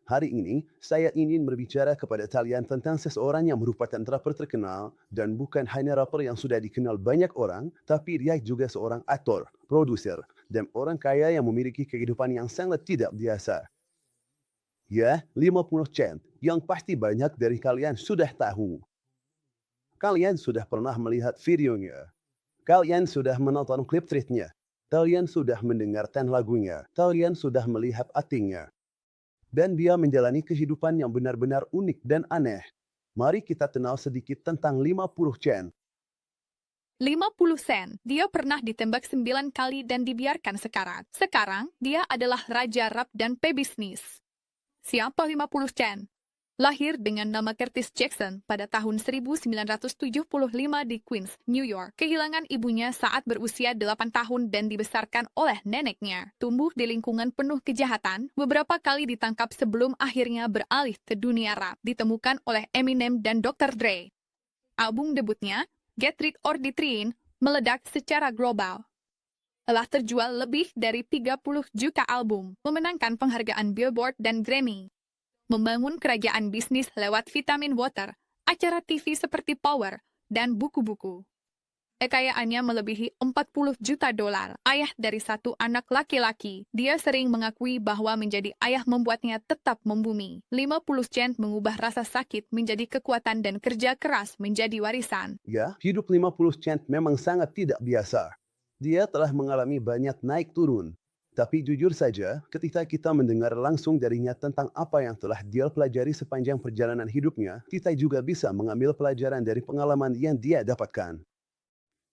Hari ini, saya ingin berbicara kepada kalian tentang seseorang yang merupakan rapper terkenal dan bukan hanya rapper yang sudah dikenal banyak orang, tapi dia juga seorang aktor, produser, dan orang kaya yang memiliki kehidupan yang sangat tidak biasa. Ya, 50 Cent, yang pasti banyak dari kalian sudah tahu. Kalian sudah pernah melihat videonya. Kalian sudah menonton klip tweetnya. Kalian sudah mendengarkan lagunya. Kalian sudah melihat aktingnya. Dan dia menjalani kehidupan yang benar-benar unik dan aneh. Mari kita kenal sedikit tentang 50 Cent. 50 sen. Dia pernah ditembak 9 kali dan dibiarkan sekarat. Sekarang, dia adalah raja rap dan pebisnis. Siapa 50 Cent? Lahir dengan nama Curtis Jackson pada tahun 1975 di Queens, New York. Kehilangan ibunya saat berusia 8 tahun dan dibesarkan oleh neneknya. Tumbuh di lingkungan penuh kejahatan, beberapa kali ditangkap sebelum akhirnya beralih ke dunia rap. Ditemukan oleh Eminem dan Dr. Dre. Album debutnya, Get Rich or Die Trying, meledak secara global. Telah terjual lebih dari 30 juta album, memenangkan penghargaan Billboard dan Grammy. Membangun kerajaan bisnis lewat Vitamin Water, acara TV seperti Power, dan buku-buku. Kekayaannya melebihi 40 juta dolar. Ayah dari satu anak laki-laki, dia sering mengakui bahwa menjadi ayah membuatnya tetap membumi. 50 Cent mengubah rasa sakit menjadi kekuatan dan kerja keras menjadi warisan. Ya, hidup 50 Cent memang sangat tidak biasa. Dia telah mengalami banyak naik turun. Tapi jujur saja, ketika kita mendengar langsung darinya tentang apa yang telah dia pelajari sepanjang perjalanan hidupnya, kita juga bisa mengambil pelajaran dari pengalaman yang dia dapatkan.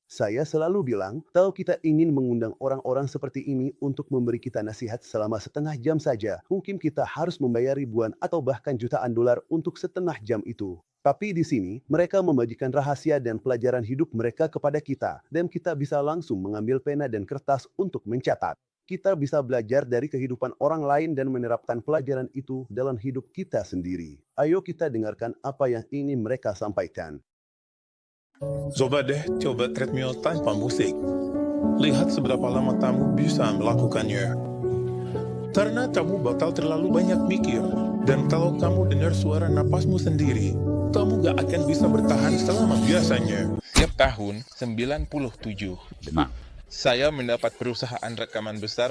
Saya selalu bilang, kalau kita ingin mengundang orang-orang seperti ini untuk memberi kita nasihat selama setengah jam saja, mungkin kita harus membayar ribuan atau bahkan jutaan dolar untuk setengah jam itu. Tapi di sini, mereka membagikan rahasia dan pelajaran hidup mereka kepada kita, dan kita bisa langsung mengambil pena dan kertas untuk mencatat. Kita bisa belajar dari kehidupan orang lain dan menerapkan pelajaran itu dalam hidup kita sendiri. Ayo kita dengarkan apa yang ingin mereka sampaikan. Coba deh coba treadmill tanpa musik. Lihat seberapa lama kamu bisa melakukannya. Karena kamu bakal terlalu banyak mikir. Dan kalau kamu dengar suara napasmu sendiri, kamu gak akan bisa bertahan selama biasanya. Tiap tahun 97. Demam. Saya mendapat perusahaan rekaman besar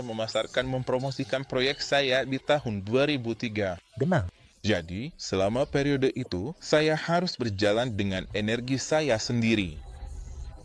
mempromosikan proyek saya di tahun 2003. Demam. Jadi, selama periode itu, saya harus berjalan dengan energi saya sendiri.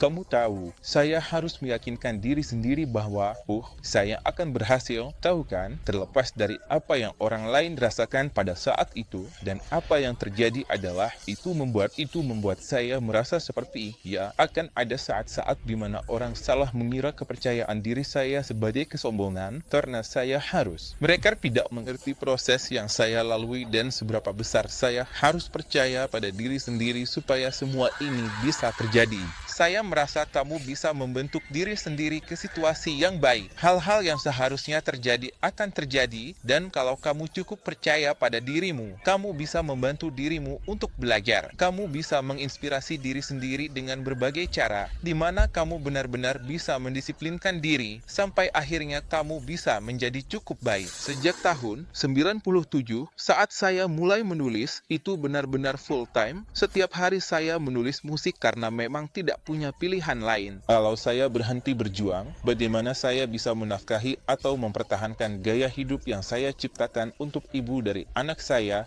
Kamu tahu, saya harus meyakinkan diri sendiri bahwa, saya akan berhasil, tahu kan? Terlepas dari apa yang orang lain rasakan pada saat itu, dan apa yang terjadi adalah itu membuat saya merasa seperti, ya, akan ada saat-saat di mana orang salah mengira kepercayaan diri saya sebagai kesombongan, karena saya harus. Mereka tidak mengerti proses yang saya lalui dan seberapa besar saya harus percaya pada diri sendiri supaya semua ini bisa terjadi. Saya merasa kamu bisa membentuk diri sendiri ke situasi yang baik. Hal-hal yang seharusnya terjadi akan terjadi, dan kalau kamu cukup percaya pada dirimu, kamu bisa membantu dirimu untuk belajar. Kamu bisa menginspirasi diri sendiri dengan berbagai cara, di mana kamu benar-benar bisa mendisiplinkan diri, sampai akhirnya kamu bisa menjadi cukup baik. Sejak tahun 97, saat saya mulai menulis, itu benar-benar full time. Setiap hari saya menulis musik karena memang tidak punya pilihan lain. Kalau saya berhenti berjuang, bagaimana saya bisa menafkahi atau mempertahankan gaya hidup yang saya ciptakan untuk ibu dari anak saya,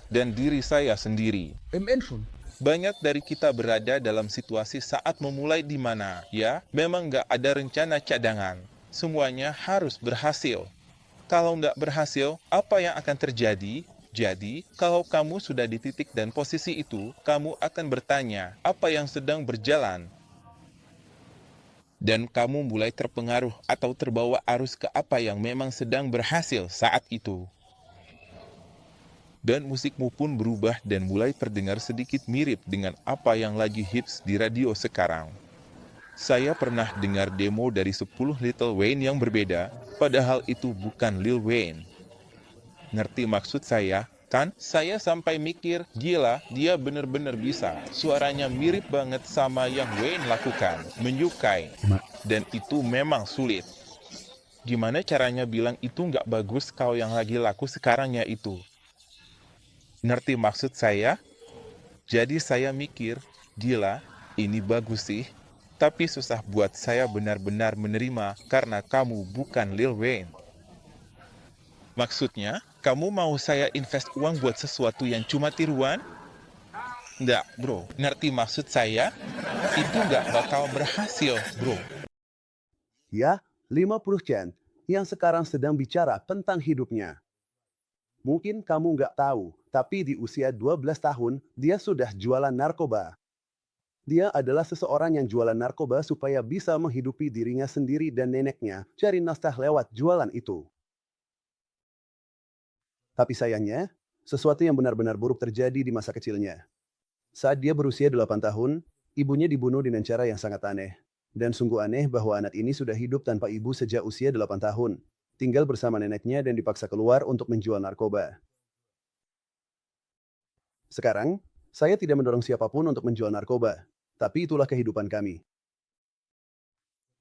dan diri saya sendiri. Banyak dari kita berada dalam situasi saat memulai di mana, ya, memang nggak ada rencana cadangan. Semuanya harus berhasil. Kalau nggak berhasil, apa yang akan terjadi? Jadi, kalau kamu sudah di titik dan posisi itu, kamu akan bertanya, apa yang sedang berjalan? Dan kamu mulai terpengaruh atau terbawa arus ke apa yang memang sedang berhasil saat itu. Dan musikmu pun berubah dan mulai terdengar sedikit mirip dengan apa yang lagi hits di radio sekarang. Saya pernah dengar demo dari 10 Lil Wayne yang berbeda, padahal itu bukan Lil Wayne. Ngerti maksud saya, kan? Saya sampai mikir, gila, dia bener-bener bisa. Suaranya mirip banget sama yang Wayne lakukan, menyukai. Dan itu memang sulit. gimana caranya bilang itu nggak bagus kalau yang lagi laku sekarangnya itu? Ngerti maksud saya? Jadi saya mikir, gila, ini bagus sih. Tapi susah buat saya benar-benar menerima karena kamu bukan Lil Wayne. Maksudnya, kamu mau saya invest uang buat sesuatu yang cuma tiruan? Nggak, bro. Ngerti maksud saya? Itu nggak bakal berhasil, bro. Ya, 50 cent yang sekarang sedang bicara tentang hidupnya. Mungkin kamu nggak tahu, tapi di usia 12 tahun, dia sudah jualan narkoba. Dia adalah seseorang yang jualan narkoba supaya bisa menghidupi dirinya sendiri dan neneknya, cari nafkah lewat jualan itu. Tapi sayangnya, sesuatu yang benar-benar buruk terjadi di masa kecilnya. Saat dia berusia 8 tahun, ibunya dibunuh dengan cara yang sangat aneh. Dan sungguh aneh bahwa anak ini sudah hidup tanpa ibu sejak usia 8 tahun. Tinggal bersama neneknya dan dipaksa keluar untuk menjual narkoba. Sekarang, saya tidak mendorong siapapun untuk menjual narkoba. Tapi itulah kehidupan kami.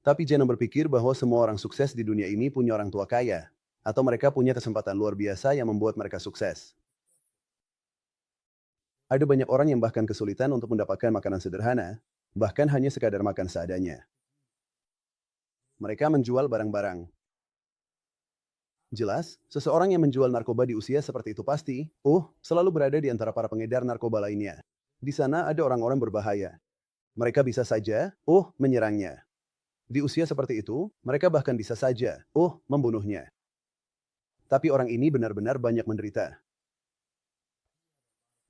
Tapi jangan berpikir bahwa semua orang sukses di dunia ini punya orang tua kaya. Atau mereka punya kesempatan luar biasa yang membuat mereka sukses. Ada banyak orang yang bahkan kesulitan untuk mendapatkan makanan sederhana, bahkan hanya sekadar makan seadanya. Mereka menjual barang-barang. Jelas, seseorang yang menjual narkoba di usia seperti itu pasti, selalu berada di antara para pengedar narkoba lainnya. Di sana ada orang-orang berbahaya. Mereka bisa saja, menyerangnya. Di usia seperti itu, mereka bahkan bisa saja, membunuhnya. Tapi orang ini benar-benar banyak menderita.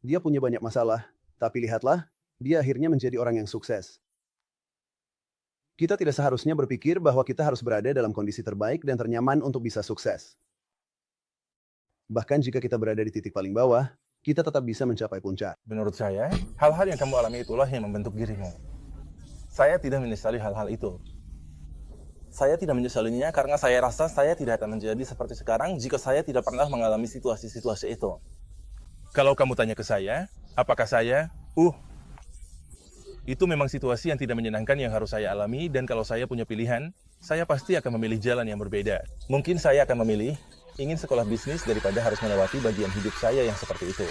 Dia punya banyak masalah, tapi lihatlah, dia akhirnya menjadi orang yang sukses. Kita tidak seharusnya berpikir bahwa kita harus berada dalam kondisi terbaik dan ternyaman untuk bisa sukses. Bahkan jika kita berada di titik paling bawah, kita tetap bisa mencapai puncak. Menurut saya, hal-hal yang kamu alami itulah yang membentuk dirimu. Saya tidak menyesali hal-hal itu. Saya tidak menyesalinya karena saya rasa saya tidak akan menjadi seperti sekarang jika saya tidak pernah mengalami situasi-situasi itu. Kalau kamu tanya ke saya, apakah saya, itu memang situasi yang tidak menyenangkan yang harus saya alami, dan kalau saya punya pilihan, saya pasti akan memilih jalan yang berbeda. Mungkin saya akan memilih ingin sekolah bisnis daripada harus melewati bagian hidup saya yang seperti itu.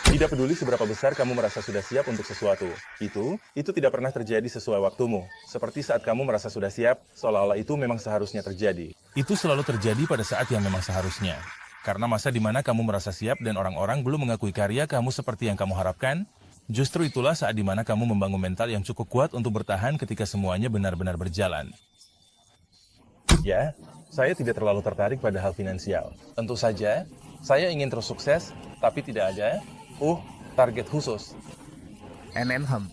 Tidak peduli seberapa besar kamu merasa sudah siap untuk sesuatu, itu tidak pernah terjadi sesuai waktumu. Seperti saat kamu merasa sudah siap, seolah-olah itu memang seharusnya terjadi. Itu selalu terjadi pada saat yang memang seharusnya. Karena masa di mana kamu merasa siap dan orang-orang belum mengakui karya kamu seperti yang kamu harapkan, justru itulah saat di mana kamu membangun mental yang cukup kuat untuk bertahan ketika semuanya benar-benar berjalan. Ya, saya tidak terlalu tertarik pada hal finansial. Tentu saja, saya ingin terus sukses, tapi tidak ada, target khusus.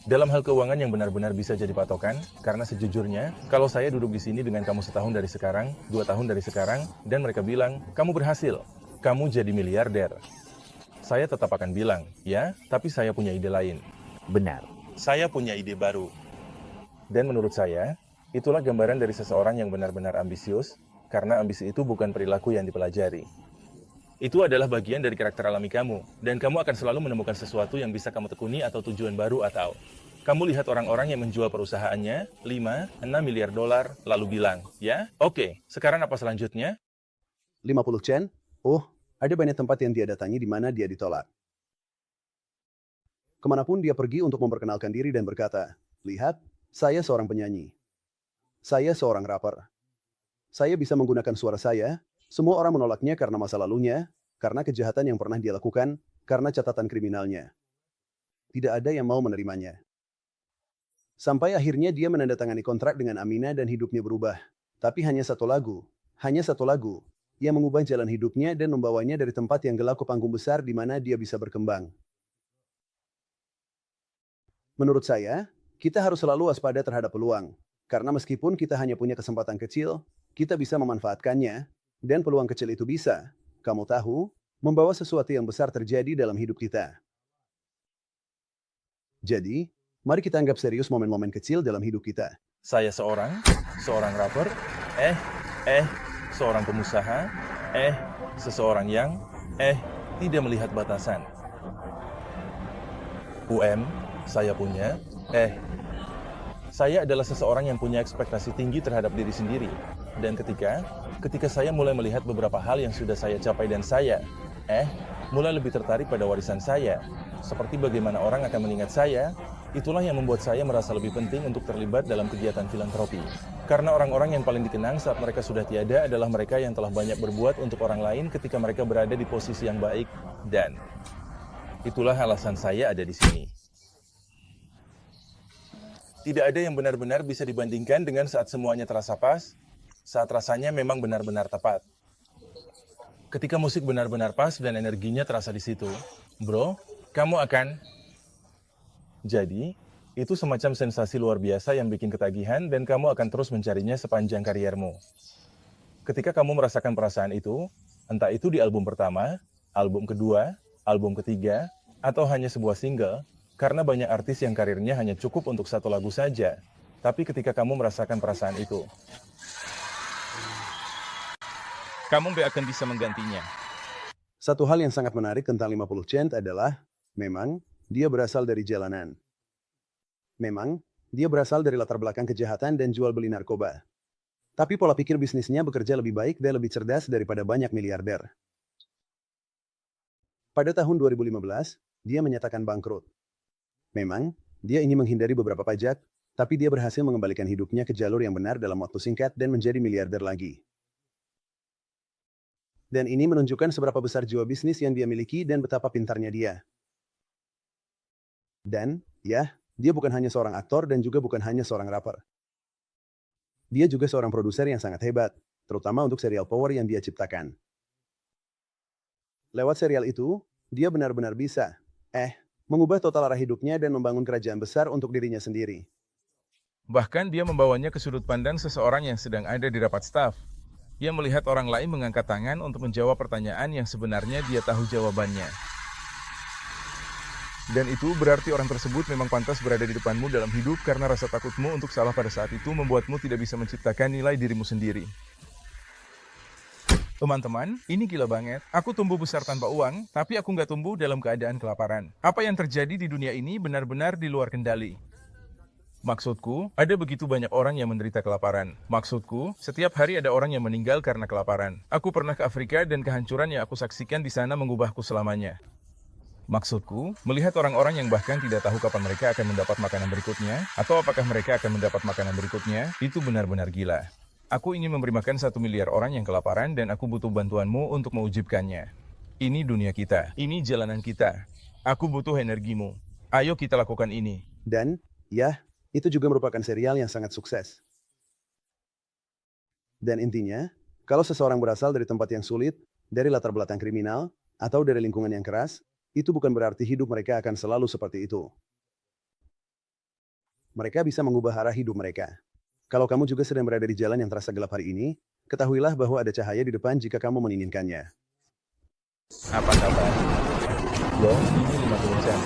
Dalam hal keuangan yang benar-benar bisa jadi patokan, karena sejujurnya, kalau saya duduk di sini dengan kamu setahun dari sekarang, 2 tahun dari sekarang, dan mereka bilang, kamu berhasil, kamu jadi miliarder. Saya tetap akan bilang, ya, tapi saya punya ide lain. Benar. Saya punya ide baru. Dan menurut saya, itulah gambaran dari seseorang yang benar-benar ambisius, karena ambisi itu bukan perilaku yang dipelajari. Itu adalah bagian dari karakter alami kamu, dan kamu akan selalu menemukan sesuatu yang bisa kamu tekuni atau tujuan baru atau kamu lihat orang-orang yang menjual perusahaannya 5-6 miliar dolar, lalu bilang, ya, oke, sekarang apa selanjutnya? 50 cent? Ada banyak tempat yang dia datangi di mana dia ditolak. Kemanapun dia pergi untuk memperkenalkan diri dan berkata, lihat, saya seorang penyanyi. Saya seorang rapper. Saya bisa menggunakan suara saya. Semua orang menolaknya karena masa lalunya, karena kejahatan yang pernah dia lakukan, karena catatan kriminalnya. Tidak ada yang mau menerimanya. Sampai akhirnya dia menandatangani kontrak dengan Amina dan hidupnya berubah. Tapi hanya satu lagu, yang mengubah jalan hidupnya dan membawanya dari tempat yang gelap ke panggung besar di mana dia bisa berkembang. Menurut saya, kita harus selalu waspada terhadap peluang. Karena meskipun kita hanya punya kesempatan kecil, kita bisa memanfaatkannya, dan peluang kecil itu bisa, kamu tahu, membawa sesuatu yang besar terjadi dalam hidup kita. Jadi, mari kita anggap serius momen-momen kecil dalam hidup kita. Saya seorang rapper, seorang pengusaha, seseorang yang, tidak melihat batasan. Saya punya, saya adalah seseorang yang punya ekspektasi tinggi terhadap diri sendiri. Dan ketika saya mulai melihat beberapa hal yang sudah saya capai dan saya, mulai lebih tertarik pada warisan saya, seperti bagaimana orang akan mengingat saya, itulah yang membuat saya merasa lebih penting untuk terlibat dalam kegiatan filantropi. Karena orang-orang yang paling dikenang saat mereka sudah tiada adalah mereka yang telah banyak berbuat untuk orang lain ketika mereka berada di posisi yang baik, dan itulah alasan saya ada di sini. Tidak ada yang benar-benar bisa dibandingkan dengan saat semuanya terasa pas, saat rasanya memang benar-benar tepat. Ketika musik benar-benar pas dan energinya terasa di situ, bro, kamu akan... Jadi, itu semacam sensasi luar biasa yang bikin ketagihan dan kamu akan terus mencarinya sepanjang kariermu. Ketika kamu merasakan perasaan itu, entah itu di album pertama, album kedua, album ketiga, atau hanya sebuah single, karena banyak artis yang karirnya hanya cukup untuk satu lagu saja. Tapi ketika kamu merasakan perasaan itu, kamu akan bisa menggantinya. Satu hal yang sangat menarik tentang 50 Cent adalah, memang, dia berasal dari jalanan. Memang, dia berasal dari latar belakang kejahatan dan jual beli narkoba. Tapi pola pikir bisnisnya bekerja lebih baik dan lebih cerdas daripada banyak miliarder. Pada tahun 2015, dia menyatakan bangkrut. Memang, dia ingin menghindari beberapa pajak, tapi dia berhasil mengembalikan hidupnya ke jalur yang benar dalam waktu singkat dan menjadi miliarder lagi. Dan ini menunjukkan seberapa besar jiwa bisnis yang dia miliki dan betapa pintarnya dia. Dan, ya, dia bukan hanya seorang aktor dan juga bukan hanya seorang rapper. Dia juga seorang produser yang sangat hebat, terutama untuk serial Power yang dia ciptakan. Lewat serial itu, dia benar-benar bisa, mengubah total arah hidupnya dan membangun kerajaan besar untuk dirinya sendiri. Bahkan dia membawanya ke sudut pandang seseorang yang sedang ada di rapat staf. Ia melihat orang lain mengangkat tangan untuk menjawab pertanyaan yang sebenarnya dia tahu jawabannya. Dan itu berarti orang tersebut memang pantas berada di depanmu dalam hidup karena rasa takutmu untuk salah pada saat itu membuatmu tidak bisa menciptakan nilai dirimu sendiri. Teman-teman, ini gila banget. Aku tumbuh besar tanpa uang, tapi aku nggak tumbuh dalam keadaan kelaparan. Apa yang terjadi di dunia ini benar-benar di luar kendali. Maksudku, ada begitu banyak orang yang menderita kelaparan. Maksudku, setiap hari ada orang yang meninggal karena kelaparan. Aku pernah ke Afrika dan kehancuran yang aku saksikan di sana mengubahku selamanya. Maksudku, melihat orang-orang yang bahkan tidak tahu kapan mereka akan mendapat makanan berikutnya, atau apakah mereka akan mendapat makanan berikutnya, itu benar-benar gila. Aku ingin memberi makan 1 miliar orang yang kelaparan dan aku butuh bantuanmu untuk mewujudkannya. Ini dunia kita, ini jalanan kita. Aku butuh energimu. Ayo kita lakukan ini. Dan, ya, itu juga merupakan serial yang sangat sukses. Dan intinya, kalau seseorang berasal dari tempat yang sulit, dari latar belakang kriminal, atau dari lingkungan yang keras, itu bukan berarti hidup mereka akan selalu seperti itu. Mereka bisa mengubah arah hidup mereka. Kalau kamu juga sedang berada di jalan yang terasa gelap hari ini, ketahuilah bahwa ada cahaya di depan jika kamu menginginkannya. Apa kabar? Lo, ini 50 Cent.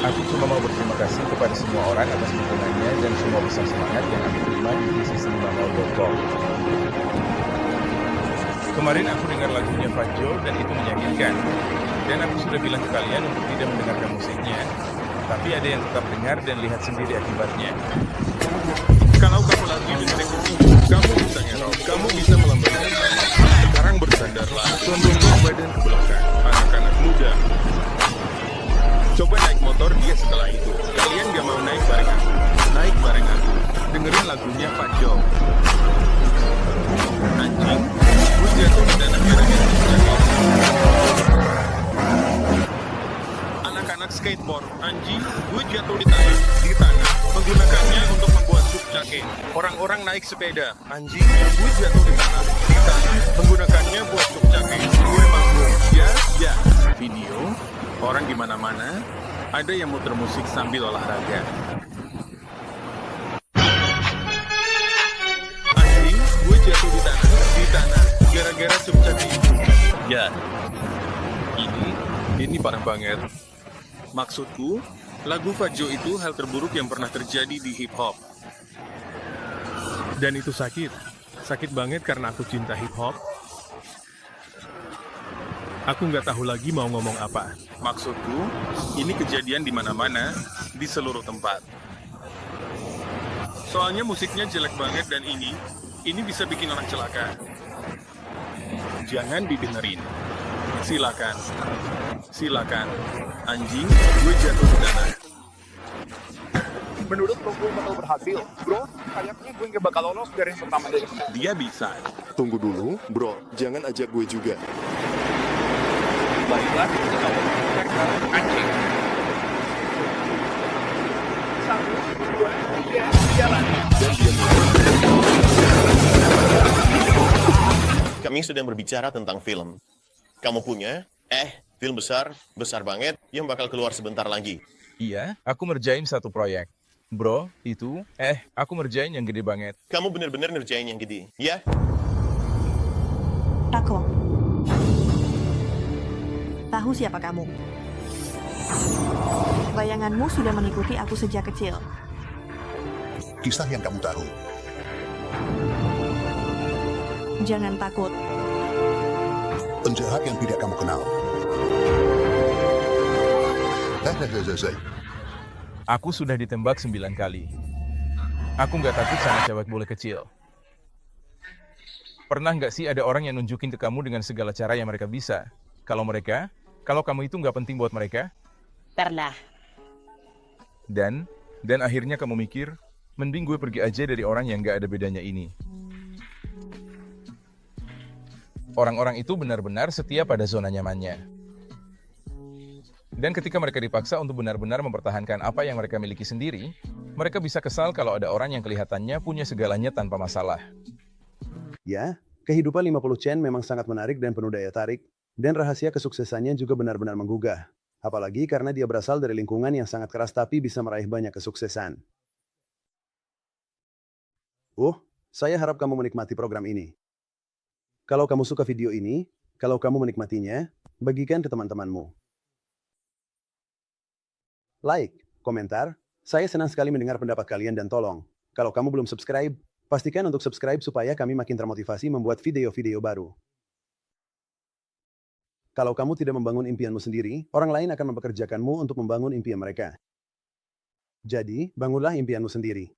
Aku cuma mau berterima kasih kepada semua orang atas dukungannya dan semua pesan semangat yang aku terima di bisnis5mal.com. Kemarin aku dengar lagunya Fat Joe dan itu menyakitkan. Dan aku sudah bilang ke kalian untuk tidak mendengarkan musiknya. Tapi ada yang tetap dengar dan lihat sendiri akibatnya. Kalau kamu lagi dengerin ini, kamu bisa ngerok, kamu bisa melambatkan. Sekarang bersandarlah, condongkan badan ke belakang, anak-anak muda. Coba naik motor dia setelah itu. Kalian gak mau naik bareng aku. Naik bareng aku. Dengerin lagunya Fat Joe. Anjing, gue jatuh di tanah gara-gara jatuh. Anak-anak skateboard, anjing, gue jatuh di tanah. Menggunakannya untuk membuat sup cake. Orang-orang naik sepeda, anjing, gue jatuh di tanah. Menggunakannya buat sup cake. Gue mampu, ya. Video. Orang di mana-mana, ada yang muter musik sambil olahraga. Anjing, gue jatuh di tanah, gara-gara cupcake itu. Ya, ini parah banget. Maksudku, lagu Fat Joe itu hal terburuk yang pernah terjadi di hip hop. Dan itu sakit banget karena aku cinta hip hop. Aku nggak tahu lagi mau ngomong apa. Maksudku, ini kejadian di mana-mana, di seluruh tempat. Soalnya musiknya jelek banget dan ini Ini bisa bikin orang celaka. Jangan didengerin. Silakan. Silakan. Anjing, gue jatuh ke tanah. Menurut lo gue bakal berhasil, bro. Kayaknya gue nggak bakal lolos dari yang pertama dari Dia bisa. Tunggu dulu, bro. Jangan ajak gue juga. baiklah. Anjing. 1, 2, 3, jalan. Kami sedang berbicara tentang film. Kamu punya? Film besar, besar banget, yang bakal keluar sebentar lagi. Iya, aku ngerjain satu proyek. Bro, itu, aku ngerjain yang gede banget. Kamu benar-benar ngerjain yang gede, ya? Tako. Tahu siapa kamu? Bayanganmu sudah mengikuti aku sejak kecil. Kisah yang kamu tahu. Jangan takut. Penjahat yang tidak kamu kenal. Aku sudah ditembak 9 kali. Aku nggak takut sama cewek bule kecil. Pernah nggak sih ada orang yang nunjukin ke kamu dengan segala cara yang mereka bisa? Kalau kamu itu nggak penting buat mereka? Pernah. Dan akhirnya kamu mikir, mending gue pergi aja dari orang yang nggak ada bedanya ini. Orang-orang itu benar-benar setia pada zona nyamannya. Dan ketika mereka dipaksa untuk benar-benar mempertahankan apa yang mereka miliki sendiri, mereka bisa kesal kalau ada orang yang kelihatannya punya segalanya tanpa masalah. Ya, kehidupan 50 Cent memang sangat menarik dan penuh daya tarik, dan rahasia kesuksesannya juga benar-benar menggugah. Apalagi karena dia berasal dari lingkungan yang sangat keras tapi bisa meraih banyak kesuksesan. Saya harap kamu menikmati program ini. Kalau kamu suka video ini, kalau kamu menikmatinya, bagikan ke teman-temanmu. Like, komentar, saya senang sekali mendengar pendapat kalian dan tolong, kalau kamu belum subscribe, pastikan untuk subscribe supaya kami makin termotivasi membuat video-video baru. Kalau kamu tidak membangun impianmu sendiri, orang lain akan mempekerjakanmu untuk membangun impian mereka. Jadi, bangunlah impianmu sendiri.